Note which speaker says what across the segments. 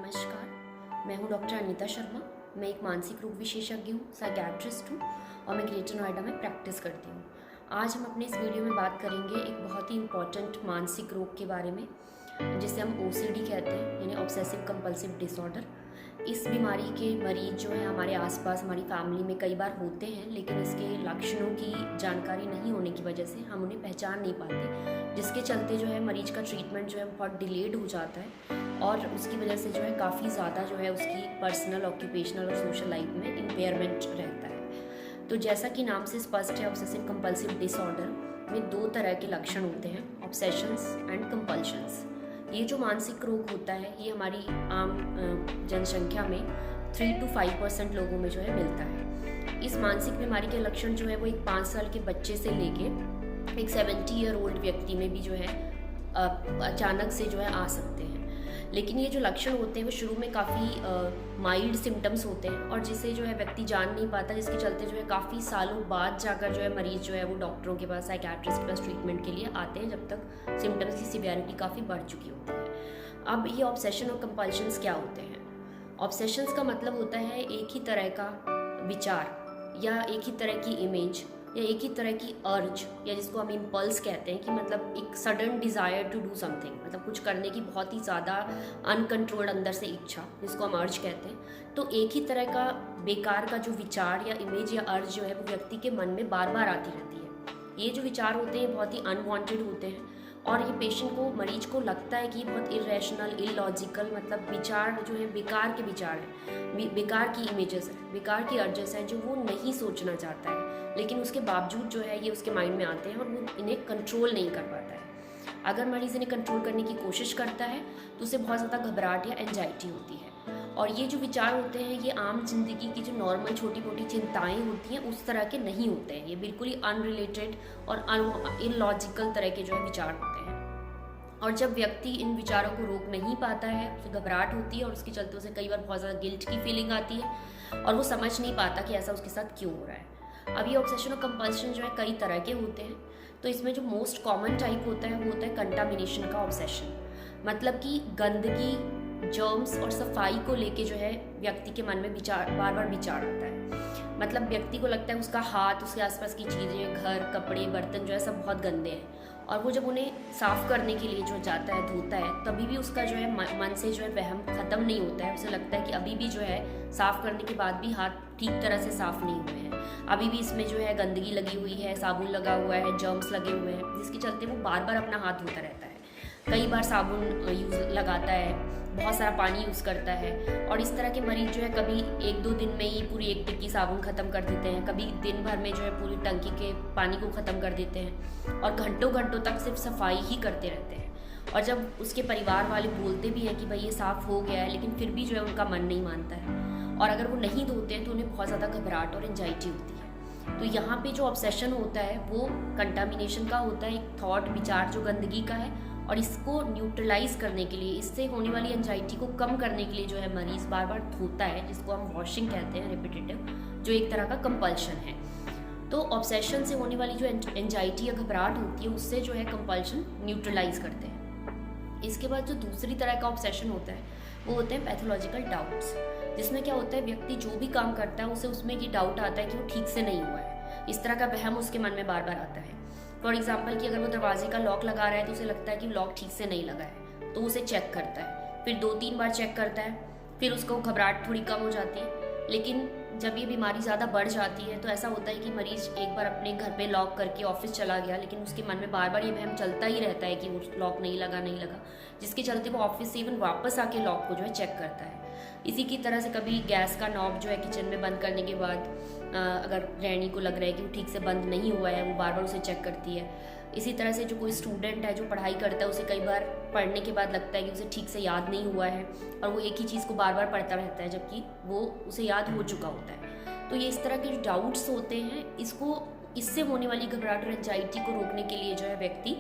Speaker 1: नमस्कार, मैं हूं डॉक्टर अनीता शर्मा। मैं एक मानसिक रोग विशेषज्ञ हूं, साइकियाट्रिस्ट हूं और मैं ग्रेटर नोएडा में प्रैक्टिस करती हूं। आज हम अपने इस वीडियो में बात करेंगे एक बहुत ही इम्पॉर्टेंट मानसिक रोग के बारे में, जिसे हम OCD कहते हैं, यानी ऑब्सेसिव कंपल्सिव डिसऑर्डर। इस बीमारी के मरीज जो हैं हमारे आसपास हमारी फैमिली में कई बार होते हैं, लेकिन इसके लक्षणों की जानकारी नहीं होने की वजह से हम उन्हें पहचान नहीं पाते, जिसके चलते जो है मरीज का ट्रीटमेंट जो है बहुत डिलेड हो जाता है और उसकी वजह से जो है काफ़ी ज़्यादा जो है उसकी पर्सनल, ऑक्यूपेशनल और सोशल लाइफ में इम्पेयरमेंट रहता है। तो जैसा कि नाम से स्पष्ट है, ऑब्सेसिव कंपल्सिव डिसऑर्डर में दो तरह के लक्षण होते हैं, ऑब्सेशंस एंड कंपल्शंस। ये जो मानसिक रोग होता है ये हमारी आम जनसंख्या में 3 to 5% लोगों में जो है मिलता है। इस मानसिक बीमारी के लक्षण जो है वो एक 5 साल के बच्चे से लेके एक 70 ईयर ओल्ड व्यक्ति में भी जो है अचानक से जो है आ सकते हैं। लेकिन ये जो लक्षण होते हैं वो शुरू में काफ़ी माइल्ड सिम्टम्स होते हैं और जिसे जो है व्यक्ति जान नहीं पाता, जिसके चलते जो है काफ़ी सालों बाद जाकर जो है मरीज जो है वो डॉक्टरों के पास, साइकियाट्रिस्ट के पास ट्रीटमेंट के लिए आते हैं, जब तक सिम्टम्स की सिवियरिटी काफ़ी बढ़ चुकी होती है। अब ये ऑब्सेशन और कंपल्शंस क्या होते हैं? ऑब्सेशंस का मतलब होता है एक ही तरह का विचार या एक ही तरह की इमेज या एक ही तरह की अर्ज, या जिसको हम इम्पल्स कहते हैं कि मतलब एक sudden desire to do something, मतलब कुछ करने की बहुत ही ज़्यादा अनकंट्रोल्ड अंदर से इच्छा, जिसको हम अर्ज कहते हैं। तो एक ही तरह का बेकार का जो विचार या इमेज या अर्ज जो है वो व्यक्ति के मन में बार बार आती रहती है। ये जो विचार होते हैं बहुत ही अनवांटेड होते हैं और ये पेशेंट को, मरीज को लगता है कि ये बहुत इरेशनल, इलॉजिकल, मतलब विचार जो है बेकार के विचार हैं, बेकार की इमेजेस हैं, बेकार की अर्जेस हैं जो वो नहीं सोचना चाहता है, लेकिन उसके बावजूद जो है ये उसके माइंड में आते हैं और वो इन्हें कंट्रोल नहीं कर पाता है। अगर मरीज़ इन्हें कंट्रोल करने की कोशिश करता है तो उसे बहुत ज़्यादा घबराहट या एंजाइटी होती है। और ये जो विचार होते हैं ये आम जिंदगी की जो नॉर्मल छोटी मोटी चिंताएं होती हैं उस तरह के नहीं होते हैं। ये बिल्कुल ही अनरिलेटेड और इलॉजिकल तरह के जो है विचार होते हैं। और जब व्यक्ति इन विचारों को रोक नहीं पाता है, उसे घबराहट होती है और उसके चलते उसे कई बार बहुत ज़्यादा गिल्ट की फीलिंग आती है और वो समझ नहीं पाता कि ऐसा उसके साथ क्यों हो रहा है। अब ये ऑब्सेशन और कंपल्शन जो है कई तरह के होते हैं। तो इसमें जो मोस्ट कॉमन टाइप होता है वो होता है कंटामिनेशन का ऑब्सेशन, मतलब कि गंदगी, जर्म्स और सफाई को लेके जो है व्यक्ति के मन में बार बार विचार आता है। मतलब व्यक्ति को लगता है उसका हाथ, उसके आसपास की चीज़ें, घर, कपड़े, बर्तन जो है सब बहुत गंदे हैं और वो जब उन्हें साफ़ करने के लिए जो जाता है, धोता है, तभी भी उसका जो है मन से जो है वहम ख़त्म नहीं होता है। उसे लगता है कि अभी भी जो है साफ़ करने के बाद भी हाथ ठीक तरह से साफ़ नहीं हुए हैं, अभी भी इसमें जो है गंदगी लगी हुई है, साबुन लगा हुआ है, जर्म्स लगे हुए हैं, जिसके चलते वो बार बार अपना हाथ धोता रहता है। कई बार साबुन यूज़ लगाता है, बहुत सारा पानी यूज़ करता है और इस तरह के मरीज जो है कभी 1-2 दिन में ही पूरी एक टिक्की साबुन ख़त्म कर देते हैं, कभी दिन भर में जो है पूरी टंकी के पानी को ख़त्म कर देते हैं और घंटों घंटों तक सिर्फ सफाई ही करते रहते हैं। और जब उसके परिवार वाले बोलते भी हैं कि भाई ये साफ़ हो गया है, लेकिन फिर भी जो है उनका मन नहीं मानता है और अगर वो नहीं धोते हैं तो उन्हें बहुत ज़्यादा घबराहट और एंजाइटी होती है। तो यहाँ पे जो ऑब्सेशन होता है वो कंटामिनेशन का होता है, एक थॉट, विचार जो गंदगी का है, और इसको न्यूट्रलाइज करने के लिए, इससे होने वाली एंजाइटी को कम करने के लिए जो है मरीज़ बार बार धोता है, जिसको हम वॉशिंग कहते हैं, रिपीटेटिव, जो एक तरह का कंपल्शन है। तो ऑब्सेशन से होने वाली जो एंजाइटी या घबराहट होती है उससे जो है कंपल्शन न्यूट्रलाइज करते हैं। इसके बाद जो दूसरी तरह का ऑब्सेशन होता है वो होते हैं पैथोलॉजिकल डाउट्स, जिसमें क्या होता है व्यक्ति जो भी काम करता है उसे उसमें ये डाउट आता है कि वो ठीक से नहीं हुआ है। इस तरह का वहम उसके मन में बार बार आता है। फॉर एग्जाम्पल कि अगर वो दरवाजे का लॉक लगा रहा है तो उसे लगता है कि लॉक ठीक से नहीं लगा है, तो उसे चेक करता है, फिर 2-3 बार चेक करता है, फिर उसको घबराहट थोड़ी कम हो जाती है। लेकिन जब ये बीमारी ज़्यादा बढ़ जाती है तो ऐसा होता है कि मरीज़ एक बार अपने घर पे लॉक करके ऑफिस चला गया, लेकिन उसके मन में बार बार ये वहम चलता ही रहता है कि वो लॉक नहीं लगा, जिसके चलते वो ऑफिस से इवन वापस आके लॉक को जो है चेक करता है। इसी की तरह से कभी गैस का नॉब जो है किचन में बंद करने के बाद अगर गृहिणी को लग रहा है कि वो ठीक से बंद नहीं हुआ है, वो बार बार उसे चेक करती है। इसी तरह से जो कोई स्टूडेंट है जो पढ़ाई करता है उसे कई बार पढ़ने के बाद लगता है कि उसे ठीक से याद नहीं हुआ है और वो एक ही चीज़ को बार बार पढ़ता रहता है, जबकि वो उसे याद हो चुका होता है। तो ये इस तरह के जो डाउट्स होते हैं, इससे होने वाली घबराहट और एंजाइटी को रोकने के लिए जो है व्यक्ति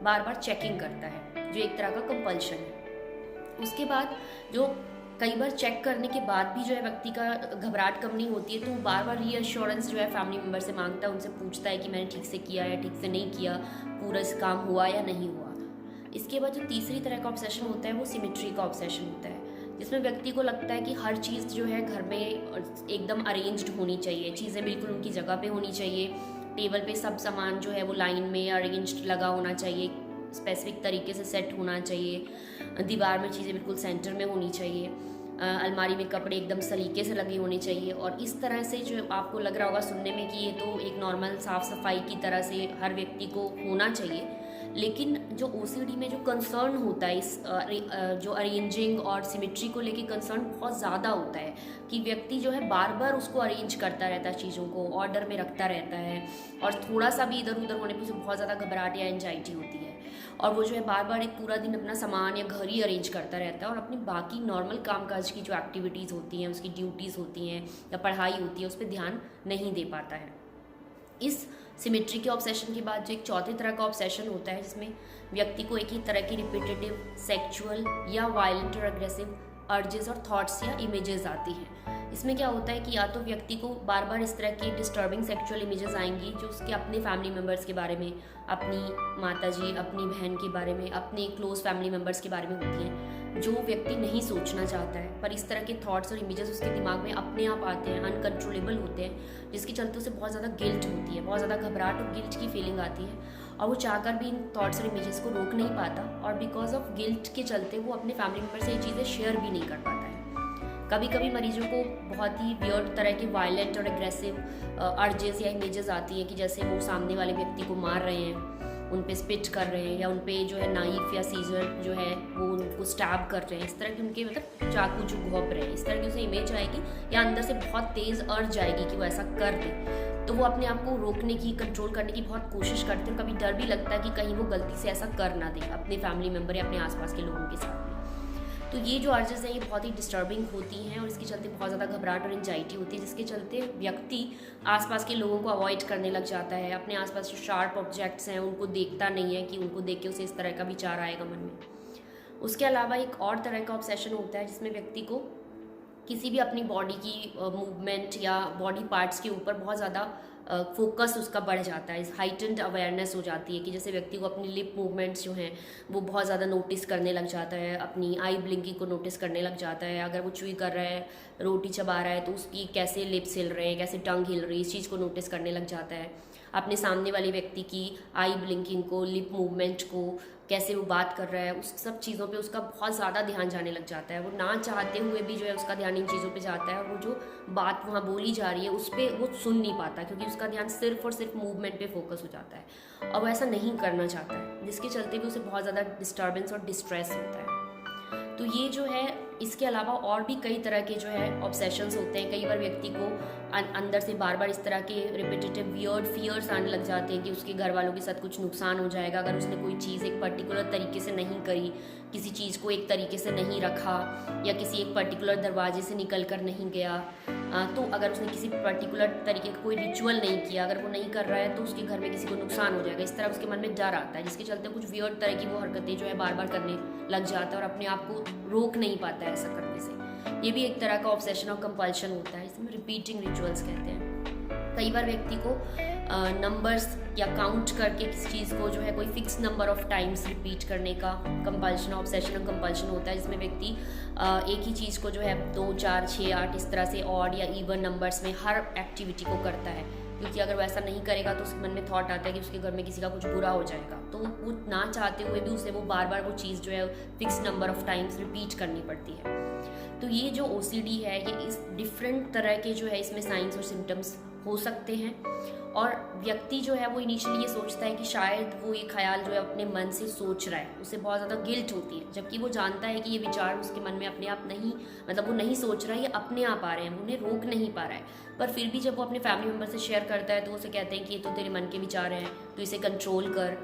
Speaker 1: बार बार चेकिंग करता है, जो एक तरह का कंपल्शन है। उसके बाद जो कई बार चेक करने के बाद भी जो है व्यक्ति का घबराहट कम नहीं होती है, तो वो बार बार रीअश्योरेंस जो है फैमिली मेम्बर से मांगता है, उनसे पूछता है कि मैंने ठीक से किया या ठीक से नहीं किया, पूरा इस काम हुआ या नहीं हुआ। इसके बाद जो तीसरी तरह का ऑब्सेशन होता है वो सिमेट्री का ऑब्सेशन होता है, जिसमें व्यक्ति को लगता है कि हर चीज़ जो है घर में एकदम अरेंज्ड होनी चाहिए, चीज़ें बिल्कुल उनकी जगह पे होनी चाहिए, टेबल पे सब सामान जो है वो लाइन में अरेंज्ड लगा होना चाहिए, स्पेसिफिक तरीके से सेट होना चाहिए, दीवार में चीज़ें बिल्कुल सेंटर में होनी चाहिए, अलमारी में कपड़े एकदम सलीके से लगे होने चाहिए। और इस तरह से जो आपको लग रहा होगा सुनने में कि ये तो एक नॉर्मल साफ़ सफाई की तरह से हर व्यक्ति को होना चाहिए, लेकिन जो ओसीडी में जो कंसर्न होता है इस जो अरेंजिंग और सिमेट्री को लेके कंसर्न बहुत ज़्यादा होता है कि व्यक्ति जो है बार बार उसको अरेंज करता रहता है, चीज़ों को ऑर्डर में रखता रहता है, और थोड़ा सा भी इधर उधर होने पर उसे बहुत ज़्यादा घबराहट या एंजाइटी होती है, और वो जो है बार बार एक पूरा दिन अपना सामान या घर ही अरेंज करता रहता है और अपनी बाकी नॉर्मल कामकाज की जो एक्टिविटीज़ होती हैं, उसकी ड्यूटीज़ होती हैं या पढ़ाई होती है, उस पर ध्यान नहीं दे पाता है। इस सिमेट्री के ऑब्सेशन के बाद जो एक चौथे तरह का ऑब्सेशन होता है, जिसमें व्यक्ति को एक ही तरह की रिपीटेटिव सेक्सुअल या वायलेंट और अग्रेसिव अर्जेस और थॉट्स या इमेजेस आती हैं। इसमें क्या होता है कि या तो व्यक्ति को बार बार इस तरह की डिस्टर्बिंग सेक्सुअल इमेजेस आएंगी जो उसके अपने फैमिली मेम्बर्स के बारे में, अपनी माताजी, अपनी बहन के बारे में, अपने क्लोज फैमिली मेम्बर्स के बारे में होती हैं, जो व्यक्ति नहीं सोचना चाहता है, पर इस तरह के थॉट्स और इमेजेस उसके दिमाग में अपने आप आते हैं, अनकंट्रोलेबल होते हैं, जिसके चलते उसे बहुत ज़्यादा गिल्ट होती है, बहुत ज़्यादा घबराहट और गिल्ट की फीलिंग आती है, और वो चाहकर भी इन थॉट्स और इमेजेस को रोक नहीं पाता, और बिकॉज ऑफ गिल्ट के चलते वो अपने फैमिली मेम्बर से ये चीज़ें शेयर भी नहीं कर पाता है। कभी कभी मरीजों को बहुत ही वियर्ड तरह के वायलेंट और एग्रेसिव अर्जेस या इमेजेस आती हैं कि जैसे वो सामने वाले व्यक्ति को मार रहे हैं, उन पे स्पिट कर रहे हैं, या उन पे जो है नाइफ या सीजर जो है वो उनको स्टैब कर रहे हैं, इस तरह की उनके मतलब चाकू जो घोंप रहे हैं, इस तरह की उसे इमेज आएगी, या अंदर से बहुत तेज़ अर्ज आएगी कि वो ऐसा कर दे, तो वो अपने आप को रोकने की, कंट्रोल करने की बहुत कोशिश करते हैं, और कभी डर भी लगता है कि कहीं वो गलती से ऐसा कर ना दे अपने फैमिली मेम्बर या अपने आसपास के लोगों के साथ में। तो ये जो अर्जेस हैं ये बहुत ही डिस्टर्बिंग होती हैं, और इसके चलते बहुत ज़्यादा घबराहट और एंजाइटी होती है, जिसके चलते व्यक्ति आसपास के लोगों को अवॉइड करने लग जाता है, अपने आसपास जो शार्प ऑब्जेक्ट्स हैं उनको देखता नहीं है कि उनको देख के उसे इस तरह का विचार आएगा मन में। उसके अलावा एक और तरह का ऑब्सेशन होता है जिसमें व्यक्ति को किसी भी अपनी बॉडी की मूवमेंट या बॉडी पार्ट्स के ऊपर बहुत ज़्यादा फोकस उसका बढ़ जाता है, हाइटेंड अवेयरनेस हो जाती है कि जैसे व्यक्ति को अपनी लिप मूवमेंट्स जो हैं वो बहुत ज़्यादा नोटिस करने लग जाता है, अपनी आई ब्लिंकिंग को नोटिस करने लग जाता है, अगर वो च्यूई कर रहा है, रोटी चबा रहा है तो उसकी कैसे लिप्स हिल रहे हैं, कैसे टंग हिल रही है, इस चीज़ को नोटिस करने लग जाता है, अपने सामने वाले व्यक्ति की आई ब्लिंकिंग को, लिप मूवमेंट को, कैसे वो बात कर रहा है, उस सब चीज़ों पे उसका बहुत ज़्यादा ध्यान जाने लग जाता है, वो ना चाहते हुए भी जो है उसका ध्यान इन चीज़ों पे जाता है, और वो जो बात वहाँ बोली जा रही है उस पर वो सुन नहीं पाता, क्योंकि उसका ध्यान सिर्फ और सिर्फ मूवमेंट पे फोकस हो जाता है, और वो ऐसा नहीं करना चाहता है, जिसके चलते भी उसे बहुत ज़्यादा डिस्टर्बेंस और डिस्ट्रेस होता है। तो ये जो है, इसके अलावा और भी कई तरह के जो है ऑब्सेशंस होते हैं। कई बार व्यक्ति को अंदर से बार बार इस तरह के रिपीटेटिव वियर्ड फियर्स आने लग जाते हैं कि उसके घर वालों के साथ कुछ नुकसान हो जाएगा अगर उसने कोई चीज़ एक पर्टिकुलर तरीके से नहीं करी, किसी चीज़ को एक तरीके से नहीं रखा, या किसी एक पर्टिकुलर दरवाजे से निकल कर नहीं गया, तो अगर उसने किसी पर्टिकुलर तरीके का कोई रिचुअल नहीं किया, अगर वो नहीं कर रहा है तो उसके घर में किसी को नुकसान हो जाएगा, इस तरह उसके मन में डर आता है, जिसके चलते कुछ वियर्ड तरह की वो हरकतें जो है बार बार करने लग जाता है और अपने आप को रोक नहीं पाता है ऐसा करने से। ये भी एक तरह का ऑब्सेशन और कंपल्शन होता है, इसमें रिपीटिंग रिचुअल्स कहते हैं। कई बार व्यक्ति को नंबर्स या काउंट करके किसी चीज़ को जो है कोई fix number of times repeat करने का कंपल्शन, ऑब्सेशन और कंपल्शन होता है, जिसमें व्यक्ति एक ही चीज़ को जो है 2, 4, 6, 8 इस तरह से ऑड या इवन नंबर्स में हर एक्टिविटी को करता है, क्योंकि अगर वैसा नहीं करेगा तो उसके मन में थॉट आता है कि उसके घर में किसी का कुछ बुरा हो जाएगा, तो वो ना चाहते हुए भी उसे वो बार बार वो चीज़ जो है fix number of times repeat करनी पड़ती है। तो ये जो OCD है ये इस डिफरेंट तरह के जो है इसमें साइंस और सिम्टम्स हो सकते हैं, और व्यक्ति जो है वो इनिशियली ये सोचता है कि शायद वो ये ख्याल जो है अपने मन से सोच रहा है, उसे बहुत ज़्यादा गिल्ट होती है, जबकि वो जानता है कि ये विचार उसके मन में अपने आप नहीं, मतलब वो नहीं सोच रहा है, ये अपने आप आ रहे हैं, वो उन्हें रोक नहीं पा रहा है, पर फिर भी जब वो अपने फैमिली मेम्बर से शेयर करता है तो उसे कहते हैं कि ये तो तेरे मन के विचार हैं, तो इसे कंट्रोल कर।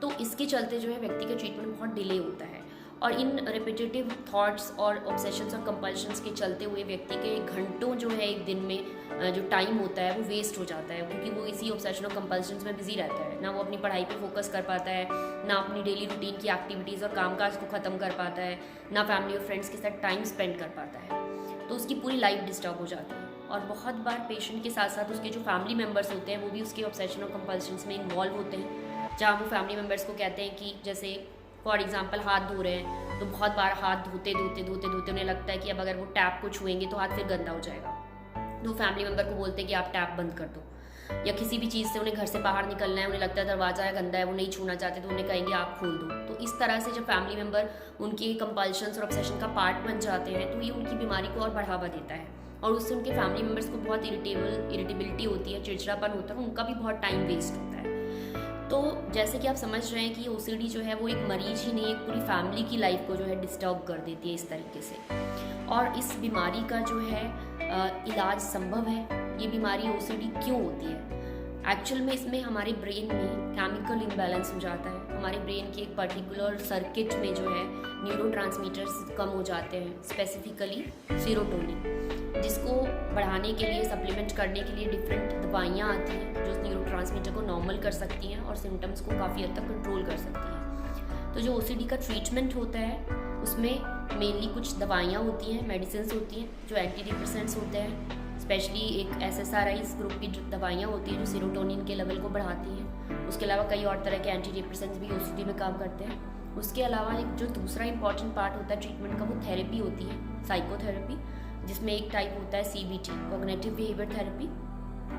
Speaker 1: तो इसके चलते जो है व्यक्ति का ट्रीटमेंट बहुत डिले होता है, और इन रिपीटेटिव थॉट्स और ऑब्सेशंस और कंपल्शंस के चलते हुए व्यक्ति के घंटों जो है एक दिन में जो टाइम होता है वो वेस्ट हो जाता है, क्योंकि वो इसी ऑब्सेशन और कंपल्शंस में बिजी रहता है, ना वो अपनी पढ़ाई पे फोकस कर पाता है, ना अपनी डेली रूटीन की एक्टिविटीज़ और कामकाज को ख़त्म कर पाता है, ना फैमिली और फ्रेंड्स के साथ टाइम स्पेंड कर पाता है, तो उसकी पूरी लाइफ डिस्टर्ब हो जाती है। और बहुत बार पेशेंट के साथ साथ उसके जो फैमिली मेम्बर्स होते हैं वो भी उसके ऑब्सेशन और कंपल्शंस में इन्वॉल्व होते हैं, जहाँ वो फैमिली मेम्बर्स को कहते हैं कि जैसे फॉर एग्जाम्पल हाथ धो रहे हैं तो बहुत बार हाथ धोते धोते धोते धोते उन्हें लगता है कि अब अगर वो टैप को छुएंगे तो हाथ फिर गंदा हो जाएगा, तो फैमिली मेम्बर को बोलते हैं कि आप टैप बंद कर दो। या किसी भी चीज़ से उन्हें घर से बाहर निकलना है, उन्हें लगता है दरवाज़ा गंदा है, वो नहीं छूना चाहते, तो उन्हें कहेंगे आप खोल दो। तो इस तरह से जब फैमिली मेम्बर उनके कंपल्शंस और ऑब्सेशन का पार्ट बन जाते हैं तो ये उनकी बीमारी को और बढ़ावा देता है और उससे उनके फैमिली मेम्बर्स को बहुत इरिटेबिलिटी होती है, चिड़चिड़ापन होता है, उनका भी बहुत टाइम वेस्ट होता है। तो जैसे कि आप समझ रहे हैं कि OCD जो है वो एक मरीज ही नहीं, एक पूरी फैमिली की लाइफ को जो है डिस्टर्ब कर देती है इस तरीके से। और इस बीमारी का जो है इलाज संभव है। ये बीमारी OCD क्यों होती है? एक्चुअल में इसमें हमारे ब्रेन में केमिकल इम्बैलेंस हो जाता है। हमारे ब्रेन के एक पर्टिकुलर सर्किट में जो है न्यूरोट्रांसमीटर्स कम हो जाते हैं, स्पेसिफिकली सेरोटोनिन, जिसको बढ़ाने के लिए, सप्लीमेंट करने के लिए डिफरेंट दवाइयाँ आती हैं जो उस न्यूरोट्रांसमीटर को नॉर्मल कर सकती हैं और सिम्टम्स को काफ़ी हद तक कंट्रोल कर सकती हैं। तो जो OCD का ट्रीटमेंट होता है उसमें मेनली कुछ दवाइयाँ होती हैं, मेडिसिन्स होती हैं जो एंटी डिप्रेसेंट्स होते हैं, स्पेशली एक SSRIs ग्रुप की दवाइयाँ होती हैं जो सेरोटोनिन के लेवल को बढ़ाती हैं। उसके अलावा कई और तरह के एंटी डिप्रेसेंट्स भी OCD में काम करते हैं। उसके अलावा एक जो दूसरा इंपॉर्टेंट पार्ट होता है ट्रीटमेंट का, वो थेरेपी होती है, साइकोथेरेपी, जिसमें एक टाइप होता है CBT, कॉग्निटिव बिहेवियर थेरेपी,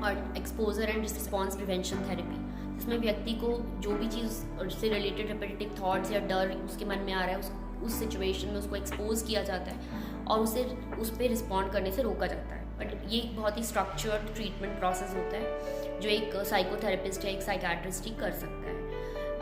Speaker 1: और exposure and response prevention therapy, जिसमें व्यक्ति को जो भी चीज़ से रिलेटेड रिपीटेटिव थॉट्स या डर उसके मन में आ रहा है उस सिचुएशन में उसको एक्सपोज किया जाता है और उस पर रिस्पॉन्ड करने से रोका जाता है। बट ये एक बहुत ही स्ट्रक्चर्ड ट्रीटमेंट प्रोसेस होता है जो एक साइकोथेरेपिस्ट या एक साइकियाट्रिस्ट ही कर सकता है।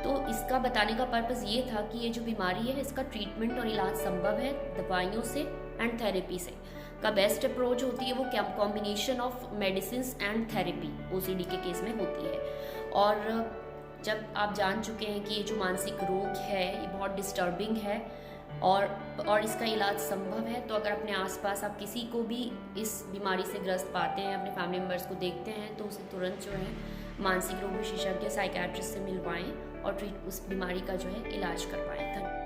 Speaker 1: तो इसका बताने का पर्पस ये था कि ये जो बीमारी है इसका ट्रीटमेंट और इलाज संभव है दवाइयों से एंड थेरेपी से। का बेस्ट अप्रोच होती है वो combination of medicine and therapy OCD के केस में होती है। और जब आप जान चुके हैं कि ये जो मानसिक रोग है ये बहुत डिस्टर्बिंग है और इसका इलाज संभव है, तो अगर अपने आसपास आप किसी को भी इस बीमारी से ग्रस्त पाते हैं, अपने फैमिली मेम्बर्स को देखते हैं, तो उसे तुरंत जो है मानसिक रोग विशेषज्ञ साइकियाट्रिस्ट से मिलवाएं और उस बीमारी का जो है इलाज करवाएं।